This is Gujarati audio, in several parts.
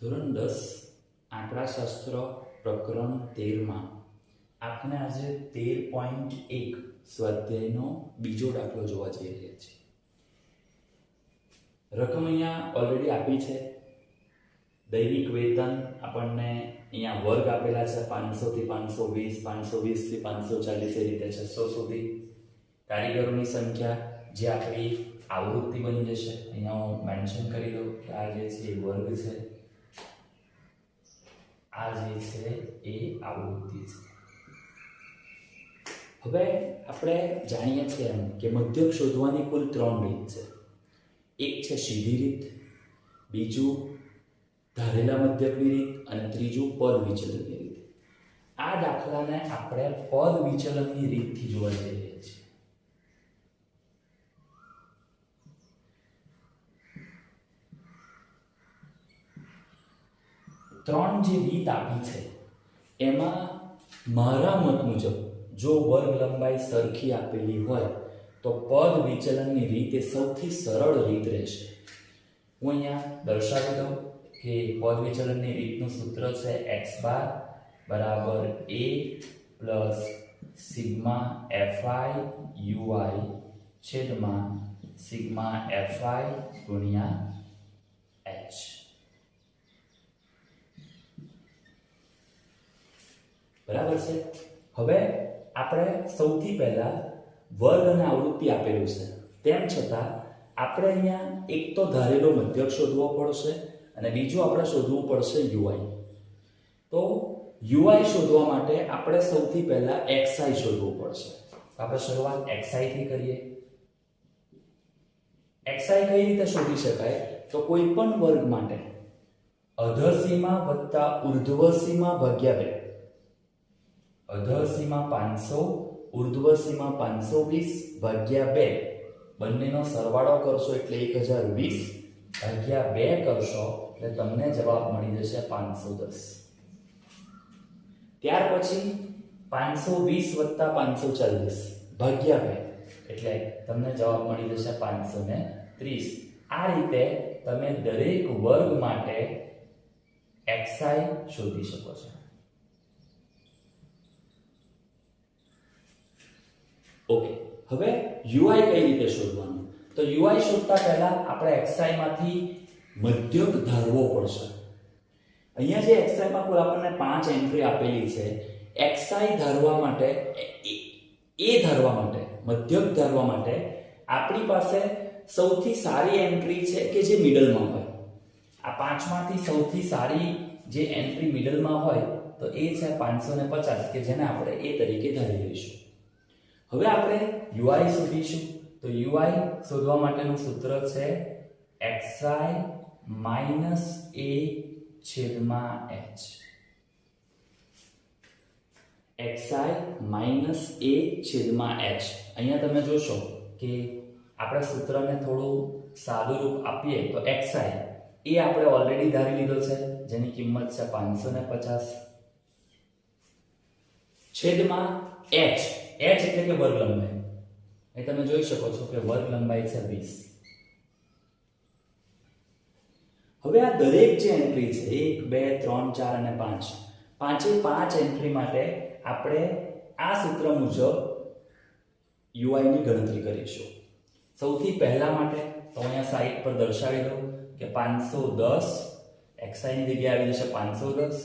ધોરણ 10 આંકડાશાસ્ત્ર પ્રકરણ 13 માં આપણે આજે 13.1 સ્વાધ્યાયનો બીજો દાખલો જોવા જઈ રહ્યા છીએ. રકમ અહીંયા ઓલરેડી આપી છે. દૈનિક વેતન આપણને અહીંયા વર્ગ આપેલા છે 500 થી 520, 520 થી 540 એ રીતે 600 સુધી. કારીગરોની સંખ્યા જે આપણી આવૃત્તિ બની જશે. અહીંયા હું મેન્શન કરી દઉં કે આ જે છે એ વર્ગ છે, આ જે છે એ આવૃત્તિ છે. હવે આપણે જાણીએ છીએ એમ કે મધ્યક શોધવાની કુલ 3 રીત છે. એક છે સીધી રીત, બીજું ધારેલા મધ્યકની રીત અને ત્રીજું પદ વિચલનની રીત. આ દાખલાને આપણે પદ વિચલનની રીતથી જોવા જઈ રહ્યા છીએ. ત્રણ જે રીત આપી છે એમાં મારા મત મુજબ જો વર્ગ લંબાઈ સરખી આપેલી હોય તો પદ વિચલનની રીત એ સૌથી સરળ રીત રહેશે. હું અહીંયા દર્શાવી દઉં કે પદ વિચલનની રીતનું સૂત્ર છે x બાર બરાબર a plus sigma fi ui છેદમાં સિગ્મા fi ગુણ્યા h. બરાબર છે. હવે આપણે સૌથી પહેલા વર્ગ અને આવૃત્તિ આપેલું છે, તેમ છતાં આપણે અહીંયા એક તો ધારેલો મધ્યક શોધવો પડશે અને બીજું આપણે શોધવું પડશે ui. તો ui શોધવા માટે આપણે સૌથી પહેલા xi શોધવું પડશે. આપણે શરૂઆત xi થી કરીએ. xi કઈ રીતે શોધી શકાય? તો કોઈ પણ વર્ગ માટે અધર સીમા વત્તા ઉર્ધ્વ સીમા ભાગ્યા 2. અધર સીમા 500, ઉર્ધ્વ સીમા 520 ભાગ્યા 2 બંનેનો સરવાળો કરશો એટલે 1020 ભાગ્યા 2 કરશો એટલે તમને જવાબ મળી જશે 510. ત્યાર પછી 520 વત્તા 540 ભાગ્યા 2 એટલે તમને જવાબ મળી જશે 530. આ રીતે તમે દરેક વર્ગ માટે xi શોધી શકો છો. ઓકે, હવે ui કઈ રીતે શોધવાનું? તો ui શોધતા પહેલા આપણે xi માંથી મધ્યક ધારવો પડશે. અહીંયા જે xi માં કુલ આપણને 5 એન્ટ્રી આપેલી છે. xi ધારવા માટે ધારવા માટે મધ્યક ધારવા માટે આપણી પાસે સૌથી સારી એન્ટ્રી છે કે જે મિડલમાં હોય. આ 5 માંથી સૌથી સારી જે એન્ટ્રી મિડલમાં હોય તો એ છે 550 કે જેને આપણે a તરીકે ધારી લઈશું. હવે આપણે ui શોધીશું. તો ui શોધવા માટેનું સૂત્ર છે xi - a છેદમાં h. xi - a છેદમાં h. અહીંયા તમે જોશો કે આપણે સૂત્રને થોડું સાદું રૂપ આપીએ તો xi એ આપણે ઓલરેડી ધારી લીધો છે જેની કિંમત છે 550 છેદમાં h. h એટલે કે વર્ગ લંબાઈ. અહીં તમે જોઈ શકો છો કે વર્ગ લંબાઈ છે 20. હવે આ દરેક જે એન્ટ્રી છે 1 2 3 4 અને 5 પાંચે 5 એન્ટ્રી માટે આપણે આ સૂત્ર મુજબ ui ની ગણતરી કરીશું. સૌથી પહેલા માટે તો અહીંયા સાઈડ પર દર્શાવી દઉં કે 510 xi ની જગ્યાએ આવી જશે 510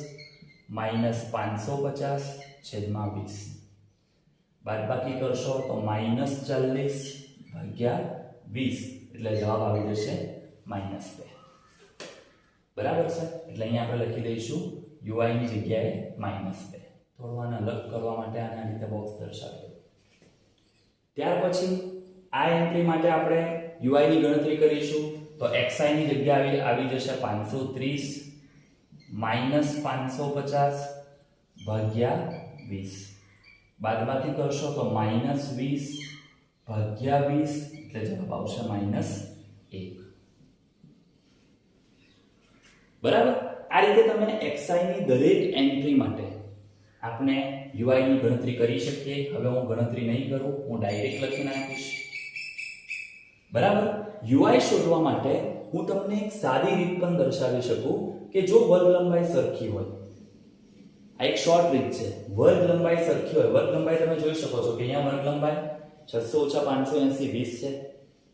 માઈનસ 550 છેદમાં 20. બાદબાકી કરશો તો -40 ભાગ્યા 20 એટલે જવાબ આવી જશે -2. બરાબર છે. એટલે અહીંયા આપણે લખી દઈશું ui ની જગ્યાએ -2. થોડું આને અલગ કરવા માટે આને આ રીતે બોક્સ દર્શાવી દો. ત્યાર પછી આ એન્ટ્રી માટે આપણે ui ની ગણતરી કરીશું. તો xi ની જગ્યાએ આવી જશે 530 -550 ભાગ્યા 20. બાદબાકી કરશો તો -20 ભાગ્યા 20 એટલે જવાબ આવશે -1. બરાબર. આ રીતે તમે xi ની દરેક એન્ટ્રી માટે આપણે ui ની ગણતરી કરી શકીએ. હવે હું ગણતરી નહીં કરું, હું ડાયરેક્ટ લખી નાખીશ. બરાબર. UI શોધવા માટે હું તમને એક સાદી રીત પણ દર્શાવી શકું કે જો વર્ગ લંબાઈ સરખી હોય, આ એક શોર્ટ રીત છે. વર્ગ લંબાઈ સરખી હોય, વર્ગ લંબાઈ તમે જોઈ શકો છો કે અહીંયા વર્ગ લંબાઈ 600 - 580 20 છે,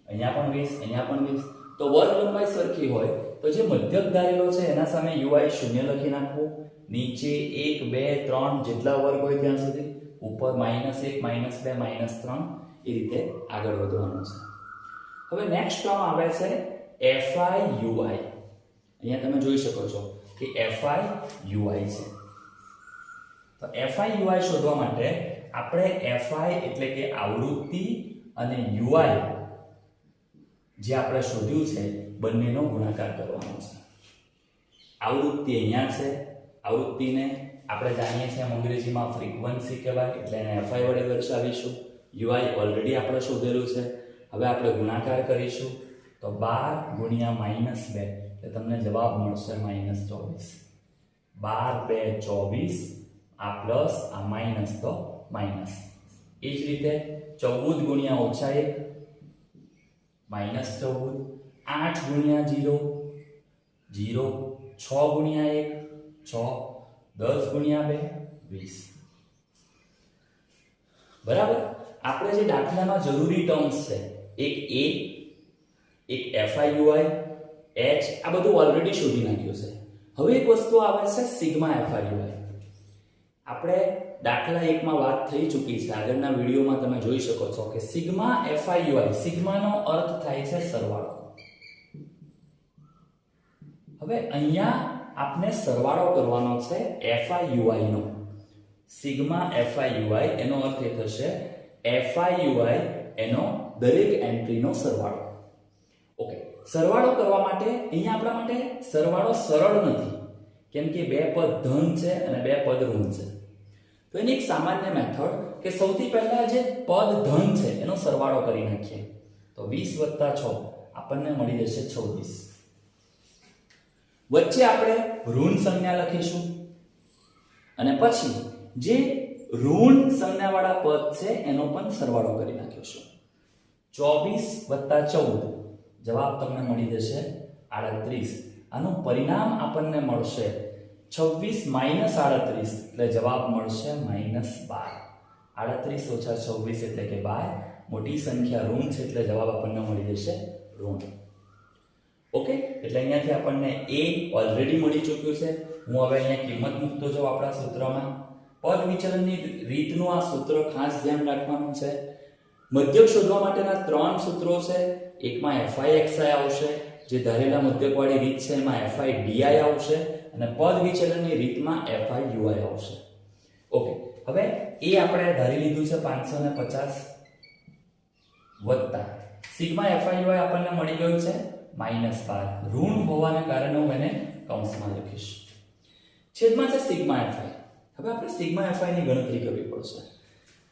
અહીંયા પણ 20, અહીંયા પણ 20. તો વર્ગ લંબાઈ સરખી હોય તો જે મધ્યક ધારેલો છે એના સામે UI 0 લખી નાખવું, નીચે 1 2 3 જેટલા વર્ગ હોય ત્યાં સુધી, ઉપર -1 -2 -3, એ રીતે આગળ વધવાનું છે. હવે નેક્સ્ટ ટર્મ આવે છે FI/UI. અહીંયા તમે જોઈ શકો છો કે FI/UI છે. તો FI/UI શોધવા માટે આપણે FI એટલે કે આવૃત્તિ અને UI જે આપણે શોધ્યું છે બંનેનો ગુણાકાર કરવાનો છે. આવૃત્તિ અહીંયા છે, આવૃત્તિને આપણે જાણીએ છીએ અંગ્રેજીમાં ફ્રીક્વન્સી કહેવાય, એટલે એને FI વડે દર્શાવીશું. UI ઓલરેડી આપણે શોધેલું છે. હવે આપણે ગુણાકાર કરીશું તો 12 ગુણ્યા -2 એટલે તમને જવાબ મળશે -24. 12 2 24, આ પ્લસ આ માઇનસ તો માઇનસ. એ જ રીતે 14 ગુણ્યા -1 -14, 8 ગુણ્યા 0 0, 6 ગુણ્યા 1 6, 10 ગુણ્યા 2 20. બરાબર. આપણે જે દાખલામાં જરૂરી ટર્મ્સ છે એક A, એક FI/UI, H, આ બધું ઓલરેડી શોધી નાખ્યું છે. હવે એક વસ્તુ આવે છે સિગ્મા FI/UI. આપણે દાખલા 1 માં વાત થઈ ચૂકી છે, આગળના વિડીયોમાં તમે જોઈ શકો છો કે સિગ્મા FI/UI, સિગ્માનો અર્થ થાય છે સરવાળો. હવે અહીંયા આપણે સરવાળો કરવાનો છે FI/UI નો. સિગ્મા FI/UI એનો અર્થ એ થશે FI/UI એનો દરેક એન્ટ્રીનો સરવાળો. ઓકે, સરવાળો કરવા માટે અહીંયા આપણા માટે સરવાળો સરળ નથી, કેમ કે બે પદ ધન છે અને બે પદ ઋણ છે. તો એની એક સામાન્ય મેથડ કે સૌથી પહેલા જે પદ ધન છે એનો સરવાળો કરી નાખીએ તો 20 + 6 આપણને મળી જશે 26. વચ્ચે આપણે ઋણ સંજ્ઞા લખીશું અને પછી જે ઋણ સંજ્ઞાવાળા પદ છે એનો પણ સરવાળો કરી નાખીશું. 24 + 14 જવાબ તમને મળી જશે 38. આનું પરિણામ આપણને મળશે 26 - 38 એટલે જવાબ મળશે -12. 38 - 26 એટલે કે 12. મોટી સંખ્યા ઋણ છે એટલે જવાબ આપણને મળી જશે ઋણ. ઓકે, એટલે અહીંયાથી આપણને A ઓલરેડી મળી ચૂક્યું છે. હું હવે અહીંયા કિંમત મૂકતો જાઉં આપણા સૂત્રમાં. પદ વિચલનની રીતનું આ સૂત્ર ખાસ ધ્યાન રાખવાનું છે. મધ્યક શોધવા માટેના 3 સૂત્રો છે. એકમાં FI/XI આવશે, જે ધારેલા મધ્યકવાળી રીત છે એમાં FI/DI આવશે, અને પદ વિચલનની રીતમાં FI/UI આવશે. ઓકે, હવે એ આપણે ધારી લીધું છે 550 વત્તા સિગ્મા FI/UI આપણને મળી ગયું છે -12. ઋણ હોવાને કારણે હું એને કૌંસમાં લખીશ. છેદમાં છે સિગ્મા FI. હવે આપણે સિગ્મા FI ની ગણતરી કરવી પડશે.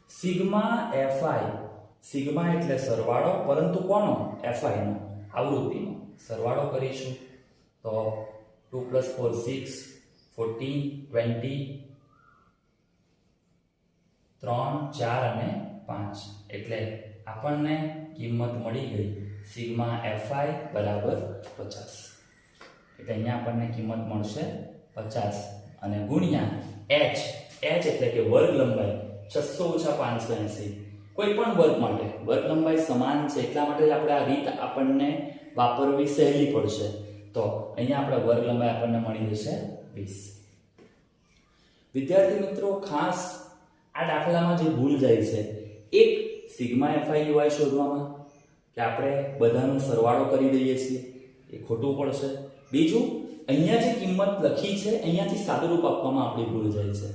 સિગ્મા FI, સિગ્મા એટલે સરવાળો, પરંતુ કોનો? FI નો, આવૃત્તિનો સરવાળો કરીશું તો 2 + 4 6, 14 20, 3 4 અને 5 એટલે આપણને કિંમત મળી ગઈ સિગ્મા FI બરાબર 50. એટલે અહીંયા આપણને કિંમત મળશે 50 અને ગુણ્યા H, H એટલે કે વર્ગ લંબાઈ 600 - 580. કોઈ પણ વર્ગ માટે વર્ગ લંબાઈ સમાન છે એટલા માટે જ આપણે આ રીત આપણને વાપરવી સહેલી પડશે. તો અહીંયા આપણે વર્ગ લંબાઈ આપણને મળી જશે 20. વિદ્યાર્થી મિત્રો, ખાસ આ દાખલામાં જે ભૂલ જાય છે, એક સિગ્મા FI/UI શોધવામાં કે આપણે બધાનો સરવાળો કરી દઈએ છીએ, એ ખોટું પડશે. બીજું, અહીંયા જે કિંમત લખી છે અહીંયાથી સાદુરૂપ આપવામાં આપણી ભૂલ જાય છે.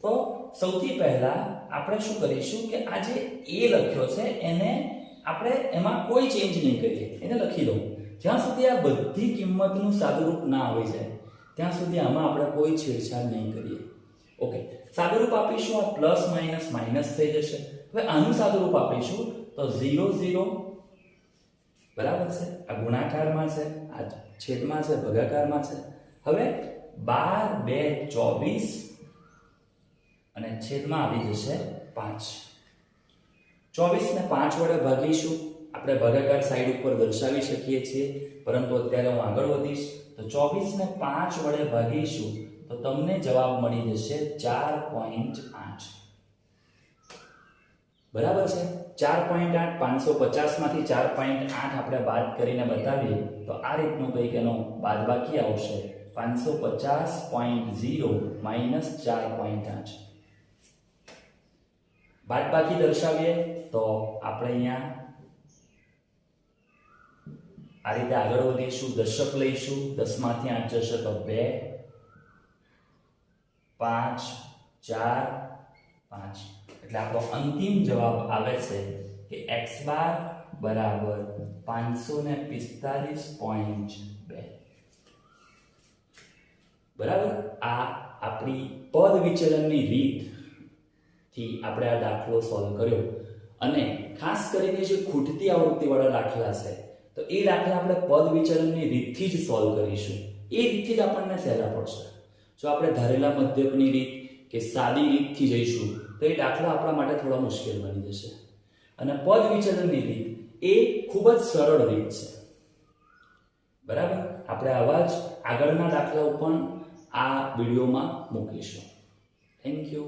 તો સૌથી પહેલા આપણે શું કરીશું કે આ જે A લખ્યો છે એને આપણે એમાં કોઈ ચેન્જ નહીં કરીએ, એને લખી દઉં. જ્યાં સુધી આ બધી કિંમતનું સાદુરૂપ ના આવી જાય ત્યાં સુધી આમાં આપણે કોઈ છેડછાડ નહીં કરીએ. ઓકે, સાદુરૂપ આપીશું, આ પ્લસ માઇનસ માઇનસ થઈ જશે. હવે આનું સાદુરૂપ આપીશું તો 0 0 બરાબર છે, આ ગુણાકારમાં છે, આ છેદમાં છે, ભાગાકારમાં છે. હવે 12 2 24 અને છેદમાં આવી જશે 5. 24 ને 5 વડે ભાગીશું આપણે ભાગાકાર સાઈડ ઉપર દર્શાવી શકીએ છીએ, પરંતુ અત્યારે હું આગળ વધીશ તો 24 ને 5 વડે ભાગીશું તો તમને જવાબ મળી જશે 4.8. બરાબર છે? 4.8 550 માંથી 4.8 આપણે બાદ કરીને બતાવીએ તો આ રીતનું કંઈક એનો બાદબાકી આવશે 550.0 માઇનસ 4.8. બાદબાકી દર્શાવીએ તો આપણે અહીંયા આ રીતે આગળ વધીશું, દશક લઈશું, 10 માંથી 8 જશે તો 2 5 4 5. એટલે આપણો અંતિમ જવાબ આવે છે કે x બાર બરાબર 545.2. બરાબર? આ આપણી પદ વિચલનની રીત થી આપણે આ દાખલો સોલ્વ કર્યો. અને ખાસ કરીને જે ખૂટતી આવૃત્તિવાળા દાખલા છે તો એ દાખલા આપણે પદ વિચલનની રીતથી જ સોલ્વ કરીશું. એ રીતથી જ આપણને સહેલા પડશે. જો આપણે ધારેલા મધ્યકની રીત કે સાદી રીતથી જઈશું તો એ દાખલા આપણા માટે થોડા મુશ્કેલ બની જશે. અને પદ વિચલનની રીત એ ખૂબ જ સરળ રીત છે. બરાબર? આપણે આવા જ આગળના દાખલાઓ પણ આ વિડીયોમાં મૂકીશું. Thank you.